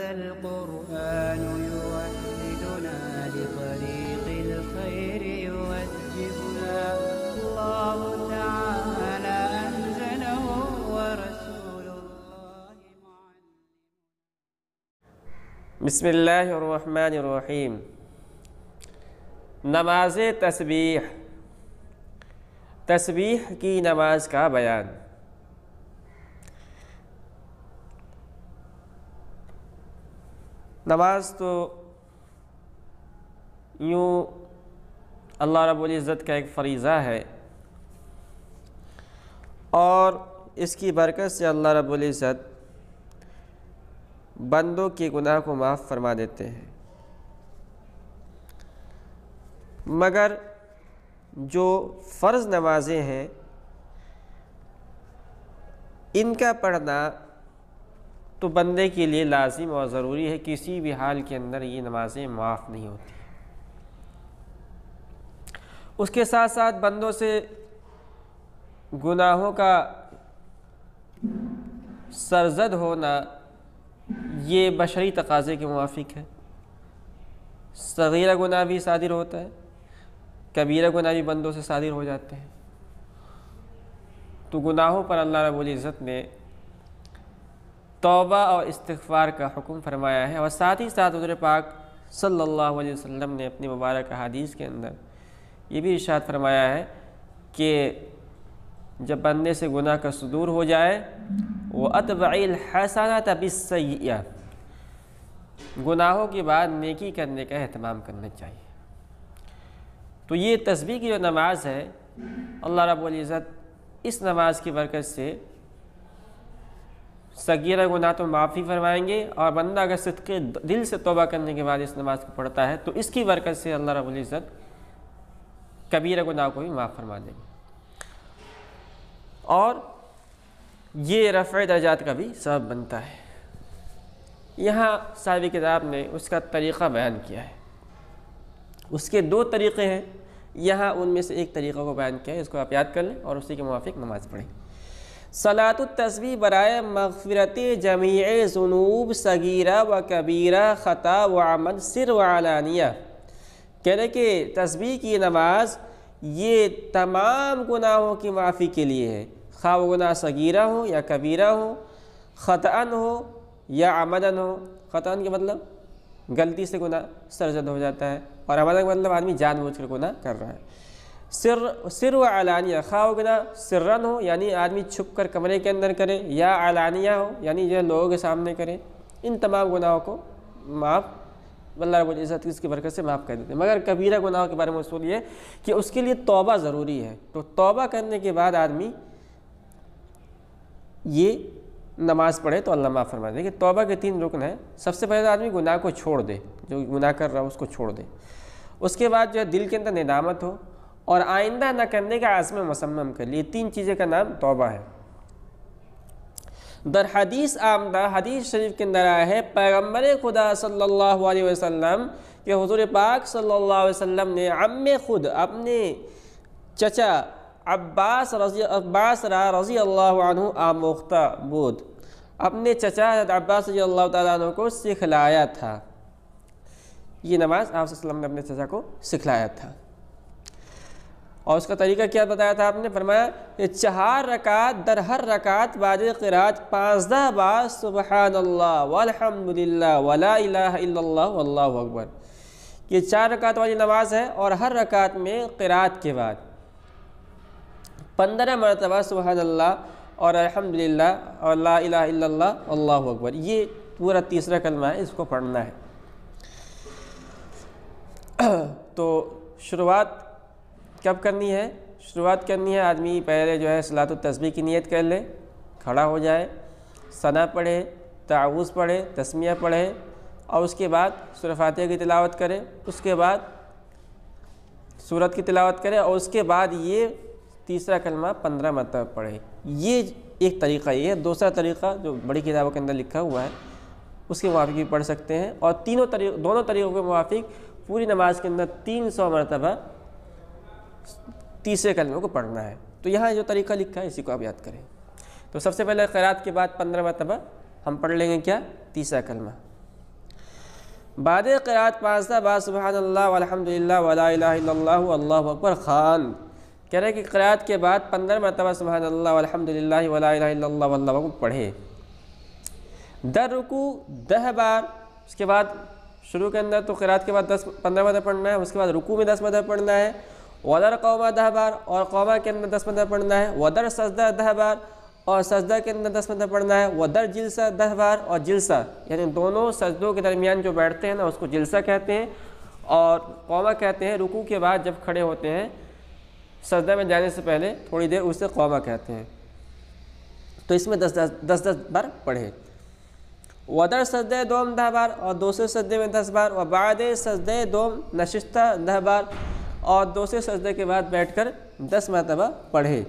هذا القرآن يوحدنا لطريق الخير يوجهنا الله تعالى أنزله ورسول الله معلم. بسم اللہ الرحمن الرحیم. نماز تسبیح کی نماز کا بیان. نماز تو یوں اللہ رب العزت کا ایک فریضہ ہے، اور اس کی برکت سے اللہ رب العزت بندوں کے گناہ کو معاف فرما دیتے ہیں. مگر جو فرض نمازیں ہیں ان کا پڑھنا تو بندے کے لیے لازم اور ضروری ہے. کسی بھی حال کے اندر یہ نمازیں معاف نہیں ہوتی. اس کے ساتھ ساتھ بندوں سے گناہوں کا سرزد ہونا یہ بشری تقاضے کے موافق ہے. صغیرہ گناہ بھی صادر ہوتا ہے، کبیرہ گناہ بھی بندوں سے صادر ہو جاتے ہیں. تو گناہوں پر اللہ رب العزت نے توبہ اور استغفار کا حکم فرمایا ہے، اور ساتھ ہی ساتھ حضور پاک صلی اللہ علیہ وسلم نے اپنی مبارک احادیث کے اندر یہ بھی ارشاد فرمایا ہے کہ جب بندے سے گناہ کا صدور ہو جائے وَأَتْبَعِ الْحَسَنَةَ بِالسَّيِّئَةِ، گناہوں کے بعد نیکی کرنے کا اہتمام کرنا چاہیے. تو یہ تسبیح کی جو نماز ہے، اللہ رب العزت اس نماز کی برکت سے صغیرہ گناہ تو معافی فرمائیں گے، اور بندہ اگر صدق دل سے توبہ کرنے کے بعد اس نماز کو پڑھتا ہے تو اس کی برکت سے اللہ رب العزت کبیرہ گناہ کو بھی معاف فرما دیں گے. اور یہ رفع درجات کا بھی سبب بنتا ہے. یہاں صاحب کتاب نے اس کا طریقہ بیان کیا ہے. اس کے دو طریقے ہیں، یہاں ان میں سے ایک طریقہ کو بیان کیا ہے. اس کو آپ یاد کر لیں اور اسی کے موافق نماز پڑھیں. صلاۃ التسبیح برائے مغفرت جمیع ذنوب صغیرہ و کبیرہ، خطا و عمد، سر و علانیہ. کہہ رہے کہ تسبیح کی نماز یہ تمام گناہوں کی معافی کے لیے ہے، خواہ وہ گناہ صغیرہ ہو یا کبیرہ ہو، خطأً ہو یا عمداً ہو. خطأً کے مطلب غلطی سے گناہ سرزد ہو جاتا ہے، اور عمداً کا مطلب آدمی جان بوجھ کر گناہ کر رہا ہے. سر و علانیہ، خواہ وہ گناہ سرن ہو یعنی آدمی چھپ کر کمرے کے اندر کرے، یا علانیہ ہو یعنی جو لوگوں کے سامنے کرے. ان تمام گناہوں کو معاف اللہ رب العزت اس کی برکت سے معاف کر دیتے ہیں. مگر کبیرہ گناہوں کے بارے میں اصول یہ کہ اس کے لیے توبہ ضروری ہے. تو توبہ کرنے کے بعد آدمی یہ نماز پڑھے تو اللہ معاف فرما دے. کہ توبہ کے 3 رکن ہیں. سب سے پہلے آدمی گناہ کو چھوڑ دے، جو گناہ کر رہا ہے اس کو چھوڑ دے. اس کے بعد جو ہے دل کے اندر ندامت ہو، اور آئندہ نہ کرنے کا عزم مصمم کر لیے. 3 چیزیں کا نام توبہ ہے. در حدیث آمدہ حدیث شریف کے اندر آیا ہے پیغمبر خدا صلی اللہ علیہ وسلم کہ حضور پاک صلی اللہ علیہ وسلم نے عم خود اپنے چچا عباس رضی اللہ عنہ آموختہ بود، اپنے چچا عباس رضی اللہ تعالیٰ عنہ کو سکھلایا تھا. یہ نماز آپ صلی اللہ علیہ وسلم نے اپنے چچا کو سکھلایا تھا. اور اس کا طریقہ کیا بتایا تھا آپ نے؟ فرمایا کہ 4 رکعت در ہر رکعت بعد قرات 15 بار سبحان اللہ والحمدللہ ولا الہ الا اللہ واللہ اکبر. یہ 4 رکعت والی نماز ہے، اور ہر رکعت میں قرات کے بعد 15 مرتبہ سبحان اللہ اور الحمدللہ اور لا الہ الا اللہ واللہ اکبر. یہ پورا تیسرا کلمہ ہے، اس کو پڑھنا ہے. تو شروعات کب کرنی ہے؟ شروعات کرنی ہے آدمی پہلے جو ہے صلاۃ التسبیح کی نیت کر لے، کھڑا ہو جائے، ثنا پڑھے، تعوذ پڑھے، تسمیہ پڑھے، اور اس کے بعد سورہ فاتحہ کی تلاوت کرے. اس کے بعد سورت کی تلاوت کرے، اور اس کے بعد یہ تیسرا کلمہ 15 مرتبہ پڑھے. یہ ایک طریقہ یہ ہے. دوسرا طریقہ جو بڑی کتابوں کے اندر لکھا ہوا ہے اس کے موافق بھی پڑھ سکتے ہیں. اور دونوں طریقوں کے موافق پوری نماز کے اندر 300 مرتبہ تیسرے کلمے کو پڑھنا ہے. تو یہاں جو طریقہ لکھا ہے اسی کو آپ یاد کریں. تو سب سے پہلے قرات کے بعد 15 مرتبہ ہم پڑھ لیں گے کیا؟ تیسرا کلمہ. بعد قرات 5 بار سبحان اللہ والحمدللہ ولا الہ الا اللہ واللہ اکبر خوان، کہہ رہے کہ قرات کے بعد 15 مرتبہ سبحان اللہ والحمدللہ ولا الہ الا اللہ واللہ اکبر پڑھے۔ در رکوع 10 بار، اس کے بعد شروع کے اندر تو قرات کے بعد 15 مرتبہ پڑھنا ہے، اس کے بعد رکوع میں 10 مرتبہ پڑھنا ہے، ودر قومہ 10 بار اور قومہ کے اندر 10 مرتبہ پڑھنا ہے، ودر سجدہ 10 بار اور سجدہ کے اندر 10 مرتبہ پڑھنا ہے، ودر جلسہ 10 بار اور جلسہ یعنی دونوں سجدوں کے درمیان جو بیٹھتے ہیں نا اس کو جلسہ کہتے ہیں اور قومہ کہتے ہیں۔ رکوع کے بعد جب کھڑے ہوتے ہیں سجدہ میں جانے سے پہلے تھوڑی دیر اسے قومہ کہتے ہیں، تو اس میں 10 بار پڑھے۔ ودر سجدہ دوم 10 بار اور دوسرے سجدے میں 10 بار، و بعد سجدہ دوم نشستہ 10 بار اور دوسرے سجدے کے بعد بیٹھ کر 10 مرتبہ پڑھے۔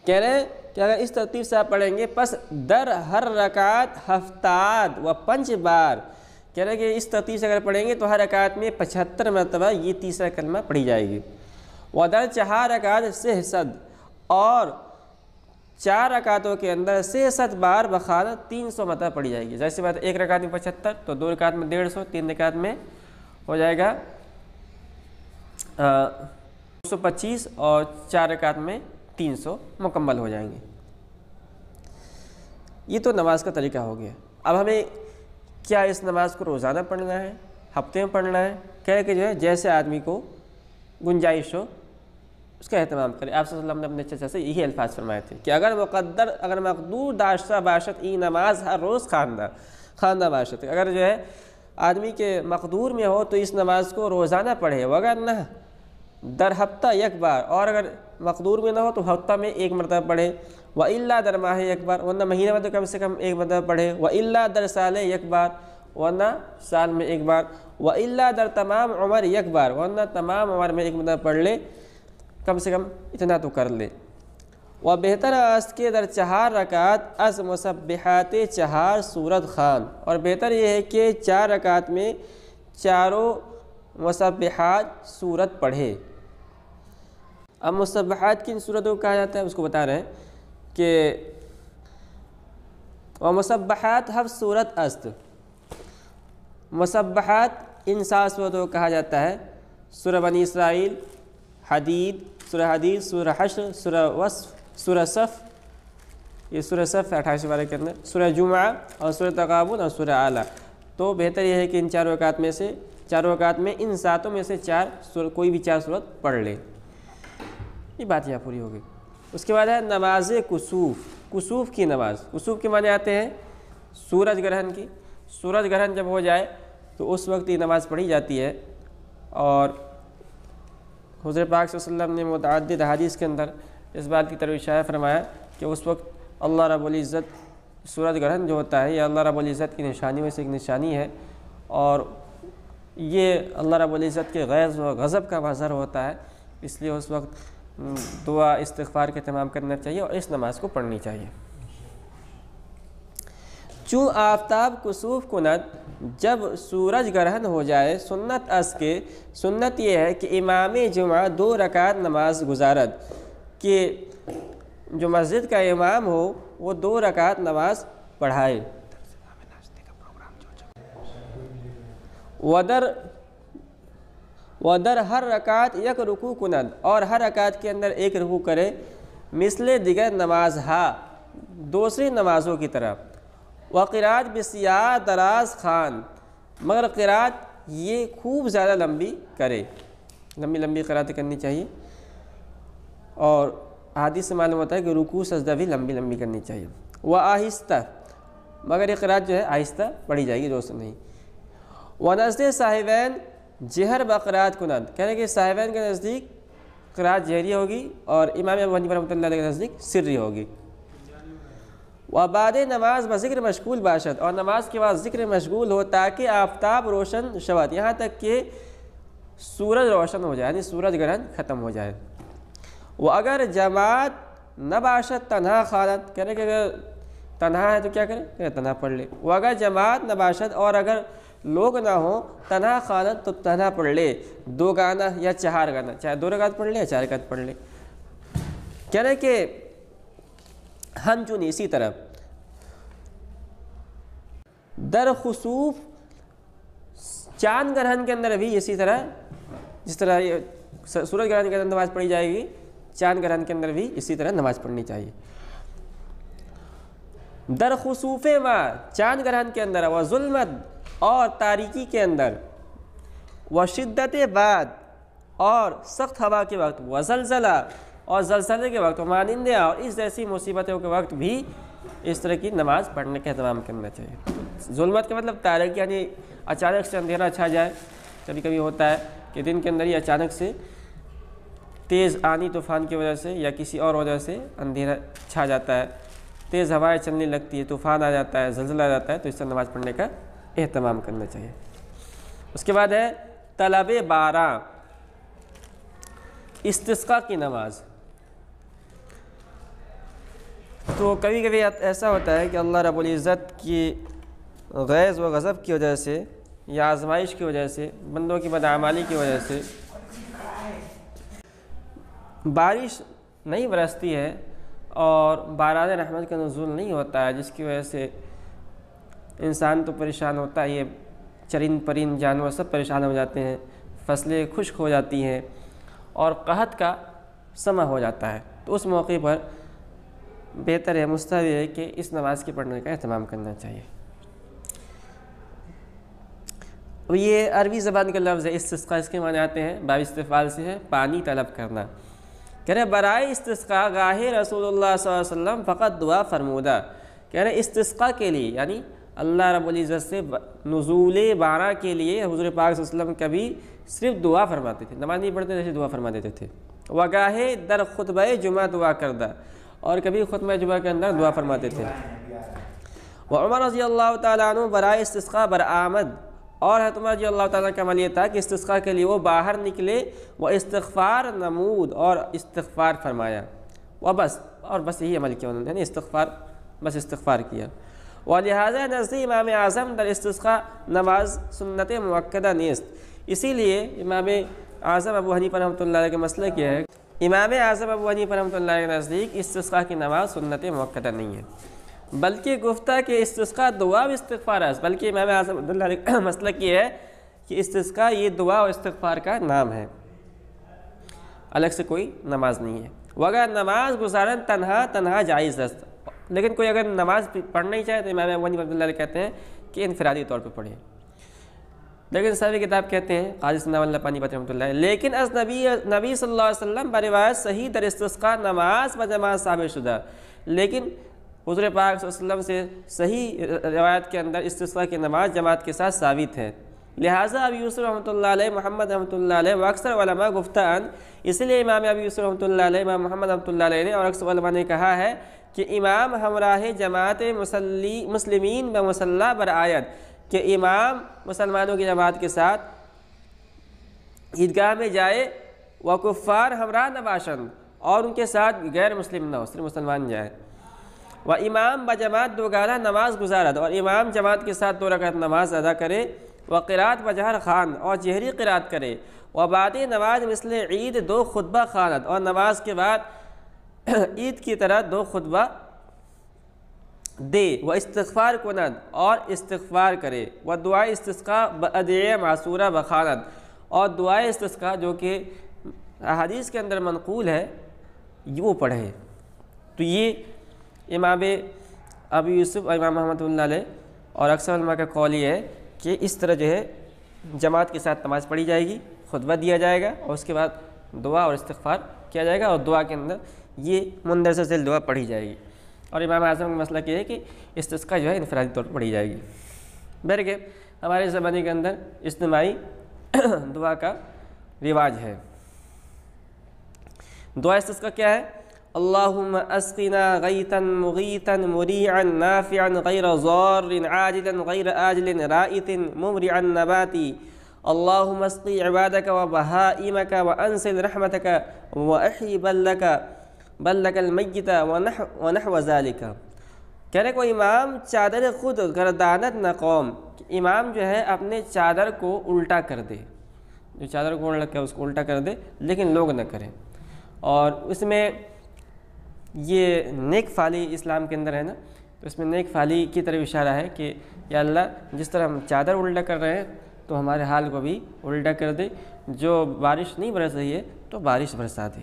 کہہ رہے ہیں کہ اگر اس ترتیب سے آپ پڑھیں گے پس در ہر رکعت ہفتاد و 5 بار، کہہ رہے ہیں کہ اس ترتیب سے اگر پڑھیں گے تو ہر رکعت میں 75 مرتبہ یہ تیسرا کلمہ پڑھی جائے گی۔ ودر 4 رکعت 66 اور 4 رکعتوں کے اندر 66 بار بخانہ 300 مرتبہ پڑھی جائے گی۔ جیسے بات 1 رکعت میں 75 تو 2 رکعت میں 150، 3 رکعت میں ہو جائے گا 225 اور 4 رکعت میں 300 مکمل ہو جائیں گے۔ یہ تو نماز کا طریقہ ہو گیا۔ اب ہمیں کیا اس نماز کو روزانہ پڑھنا ہے، ہفتے میں پڑھنا ہے؟ کہہ کہ جو ہے جیسے آدمی کو گنجائش ہو اس کا اہتمام کرے۔ آپ صلی اللہ علیہ وسلم نے اپنے چچا سے یہی الفاظ فرمائے تھے کہ اگر مقدور داشتہ باشد ای نماز ہر روز خواندہ باشد، اگر جو ہے آدمی کے مقدور میں ہو تو اس نماز کو روزانہ پڑھے، وگرنہ در ہفتہ 1 بار، اور اگر مقدور میں نہ ہو تو ہفتہ میں 1 مرتبہ پڑھے، وَإِلَّا در ماہ 1 بار، ورنہ مہینہ میں تو کم سے کم 1 مرتبہ پڑھے، وَإِلَّا در سال 1 بار، ورنہ سال میں 1 بار، وَإِلَّا در تمام عمر 1 بار، ورنہ تمام عمر میں 1 مرتبہ پڑھ لے، کم سے کم اتنا تو کر لے۔ و بہتر است کے در 4 رکعت از مسبحات 4 سورت خوان، اور بہتر یہ ہے کہ 4 رکعت میں چاروں مسبحات سورت پڑھے۔ اب مسبحات کن صورتوں کو کہا جاتا ہے اس کو بتا رہے ہیں کہ ومسبحات 7 صورت است، مسبحات ان 7 صورتوں کو کہا جاتا ہے: سورہ بنی اسرائیل، حدید، سورہ حشر، سورہ وصف، سورہ صف، یہ سورہ صف 28 بارے کے اندر، سورہ جمعہ اور سورہ تغابن اور سورہ اعلیٰ۔ تو بہتر یہ ہے کہ ان 4 رکعات میں ان 7 میں سے 4 کوئی بھی 4 صورت پڑھ لے۔ یہ بات یہاں پوری ہو گئی۔ اس کے بعد ہے نماز کسوف کی نماز۔ کسوف کے معنی آتے ہیں سورج گرہن کی۔ سورج گرہن جب ہو جائے تو اس وقت یہ نماز پڑھی جاتی ہے، اور حضور پاک صلی اللہ علیہ وسلم نے متعدد احادیث کے اندر اس بات کی طرف اشارہ فرمایا کہ اس وقت اللہ رب العزت، سورج گرہن جو ہوتا ہے یہ اللہ رب العزت کی نشانی میں سے ایک نشانی ہے، اور یہ اللہ رب العزت کے غیظ و غضب کا مظہر ہوتا ہے، اس لیے اس وقت دعا استغفار کا اہتمام کرنا چاہیے اور اس نماز کو پڑھنی چاہیے۔ چوں آفتاب کسوف کند، جب سورج گرہن ہو جائے، سنت اس کے، سنت یہ ہے کہ امام جمعہ 2 رکعت نماز گزارد، کہ جو مسجد کا امام ہو وہ 2 رکعت نماز پڑھائے۔ ودر ہر رکعت 1 رکوع کند، اور ہر رکعت کے اندر 1 رکوع کرے، مثل دیگر نماز دوسری نمازوں کی طرح۔ وقرات بسیار دراز خوان، مگر قرات یہ خوب زیادہ لمبی کرے، لمبی قراتیں کرنی چاہیے، اور حدیث سے معلوم ہوتا ہے کہ رکوع سجدہ بھی لمبی کرنی چاہیے۔ وہ آہستہ، مگر یہ قرات جو ہے آہستہ پڑھی جائے گی، دوست نہیں۔ ونزد صاحبین جہر بقرات کنند، کہہ رہے کہ صاحبین کے نزدیک قرات جہری ہوگی اور امام ابو حنیفہ رحمۃ اللہ علیہ کے نزدیک سری ہوگی۔ وبعد نماز بذکر مشغول باشد، اور نماز کے بعد ذکر مشغول ہو تاکہ آفتاب روشن شود، یہاں تک کہ سورج روشن ہو جائے، یعنی سورج گرہن ختم ہو جائے۔ وہ اگر جماعت نہ باشد تنہا خانت، کہہ رہے کہ اگر تنہا ہے تو کیا کرے، کہ تنہا پڑھ لے۔ وہ اگر جماعت نہ باشد، اور اگر لوگ نہ ہوں، تنہا خانت تو تنہا پڑھ لے، 2 گانا یا 4 گانا، چاہے 2 رکعت پڑھ لے یا 4 رکعت پڑھ لے۔ کہہ رہے کہ ہم چون اسی طرح در خسوف چاند گرہن کے اندر بھی اسی طرح جس طرح یہ سورج گرہن کے اندر نماز پڑھی جائے گی، چاند گرہن کے اندر بھی اسی طرح نماز پڑھنی چاہیے۔ در خسوف ما، چاند گرہن کے اندر، و ظلمت، اور تاریکی کے اندر، و شدت بعد، اور سخت ہوا کے وقت، و زلزلہ، اور زلزلے کے وقت، و مانندہ، اور اس جیسی مصیبتوں کے وقت بھی اس طرح کی نماز پڑھنے کا اہتمام کرنا چاہیے۔ ظلمت کا مطلب تاریکی، یعنی اچانک سے اندھیرا چھا جائے۔ کبھی کبھی ہوتا ہے کہ دن کے اندر ہی اچانک سے تیز آندھی طوفان کی وجہ سے یا کسی اور وجہ سے اندھیرا چھا جاتا ہے، تیز ہوائیں چلنے لگتی ہے، طوفان آ جاتا ہے، زلزلہ آ جاتا ہے، تو اس سے نماز پڑھنے کا اہتمام کرنا چاہیے۔ اس کے بعد ہے طلب باراں، استسقاء کی نماز۔ تو کبھی کبھی ایسا ہوتا ہے کہ اللہ رب العزت کی غیظ و غضب کی وجہ سے یا آزمائش کی وجہ سے، بندوں کی بدعمالی کی وجہ سے بارش نہیں برستی ہے اور باران رحمت کا نزول نہیں ہوتا ہے، جس کی وجہ سے انسان تو پریشان ہوتا ہے، یہ چرند پرند جانور سب پریشان ہو جاتے ہیں، فصلیں خشک ہو جاتی ہیں اور قحط کا سماں ہو جاتا ہے۔ تو اس موقع پر بہتر ہے، مستحب ہے کہ اس نماز کے پڑھنے کا اہتمام کرنا چاہیے۔ یہ عربی زبان کا لفظ ہے استسقاء، اس کے معنی آتے ہیں، باب استفعال سے ہے پانی طلب کرنا۔ کہہ رہے برائے استسقاء گاہ رسول اللہ صلی اللہ علیہ وسلم فقط دعا فرمودہ، کہہ رہے استسقاء کے لیے یعنی اللہ رب العزت سے نزول باراں کے لیے حضور پاک صلی اللہ علیہ وسلم کبھی صرف دعا فرماتے تھے، نماز نہیں پڑھتے جیسے دعا فرما دیتے تھے۔ وگاہ در خطبہ جمعہ دعا کردہ، اور کبھی خطبہ جمعہ کے اندر دعا فرماتے تھے۔ وعمر رضی اللہ تعالیٰ عنہ برائے استسقاء برآمد، اور حضرت عمر رضی اللہ تعالیٰ کا عمل یہ تھا کہ استسقاء کے لیے وہ باہر نکلے، وہ استغفار نمود، اور استغفار فرمایا، اور بس یہی عمل کیا انہوں نے، استغفار، بس استغفار کیا۔ ولہذا نزد امام اعظم در استسقاء نماز سنت مؤکدہ نیست، اسی لیے امام اعظم ابو حنیفہ رحمۃ اللہ علیہ کے مسئلہ کیا ہے، امام اعظم ابو حنیفہ رحمۃ اللہ علیہ کے نزدیک استسقاء کی نماز سنت مؤکدہ نہیں ہے، بلکہ گفتہ کہ استسقاء دعا و استغفار ہے، بلکہ امام اعظم رحمۃ اللہ علیہ کا مسئلہ یہ ہے کہ استسقاء یہ دعا و استغفار کا نام ہے، الگ سے کوئی نماز نہیں ہے۔ وگر نماز گزارن تنہا جائز ہے، لیکن کوئی اگر نماز پڑھنا ہی چاہے تو امام ابو حنیفہ رحمۃ اللہ علیہ کہتے ہیں کہ انفرادی طور پہ پڑھیں، لیکن صاحب کتاب کہتے ہیں قاضی ثناء اللہ پانی پت رحمۃ اللہ علیہ، لیکن از نبی صلی اللہ علیہ وسلم بروایت صحیح در استسقاء نماز و جماعت ثابت شدہ، لیکن حضور پاک صلی اللہ علیہ وسلم سے صحیح روایت کے اندر استسقاء کی نماز جماعت کے ساتھ ثابت ہے۔ لہٰذا ابی یوسف رحمۃ اللہ علیہ، محمد رحمۃ اللہ علیہ و اکثر علماء گفتان، اس لیے امام ابی یوسف رحمۃ اللہ علیہ، امام محمد رحمۃ اللہ علیہ نے اور اکثر علماء نے کہا ہے کہ امام ہمراہ جماعت مسلمین بمصلی برآیت، کہ امام مسلمانوں کی جماعت کے ساتھ عیدگاہ میں جائے، و کفار ہمراہ نباشند، اور ان کے ساتھ غیر مسلم نہ ہو، صرف مسلمان جائے، و امام بجماعت دوگانہ نماز گزارد، اور امام جماعت کے ساتھ 2 رکعت نماز ادا کرے، و قرات بجہر خوان، اور جہری قرات کرے، و بعد نماز مثل عید 2 خطبہ خواند، اور نماز کے بعد عید کی طرح 2 خطبہ دے، و استغفار کند، اور استغفار کرے، و دعائے استسقاء بادعیہ معصورہ بخواند، اور دعائے استسقاء جو کہ احادیث کے اندر منقول ہے وہ پڑھے۔ تو یہ امام ابی یوسف اور امام محمد اللہ علیہ اور اکثر علماء کا قول یہ ہے کہ اس طرح جو ہے جماعت کے ساتھ نماز پڑھی جائے گی، خطبہ دیا جائے گا، اور اس کے بعد دعا اور استغفار کیا جائے گا، اور دعا کے اندر یہ مندرجہ ذیل دعا پڑھی جائے گی۔ اور امام اعظم کا مسئلہ یہ ہے کہ استسقاء جو ہے انفرادی طور پر پڑھی جائے گی۔ بہرکیف ہمارے زمانے کے اندر اجتماعی دعا کا رواج ہے۔ دعا استسقاء کیا ہے؟ اللہم اسقنا غیثا مغیثا مریعا نافعا غیر ضار عاجلا غیر آجل رائت ممرعا نباتی، اللہم اسقی عبادک و بہائمک و انزل رحمتک و احی بلک المیت و نحو ذالک۔ کہہ رہے کوئی امام چادر خود گردانت نہ قوم، امام جو ہے اپنے چادر کو الٹا کر دے، جو چادر کو الٹا اس کو الٹا کر دے، لیکن لوگ نہ کریں۔ اور اس میں یہ نیک فعلی اسلام کے اندر ہے نا، تو اس میں نیک فعلی کی طرف اشارہ ہے کہ یا اللہ جس طرح ہم چادر الٹا کر رہے ہیں تو ہمارے حال کو بھی الٹا کر دے، جو بارش نہیں برس رہی ہے تو بارش برسا دے۔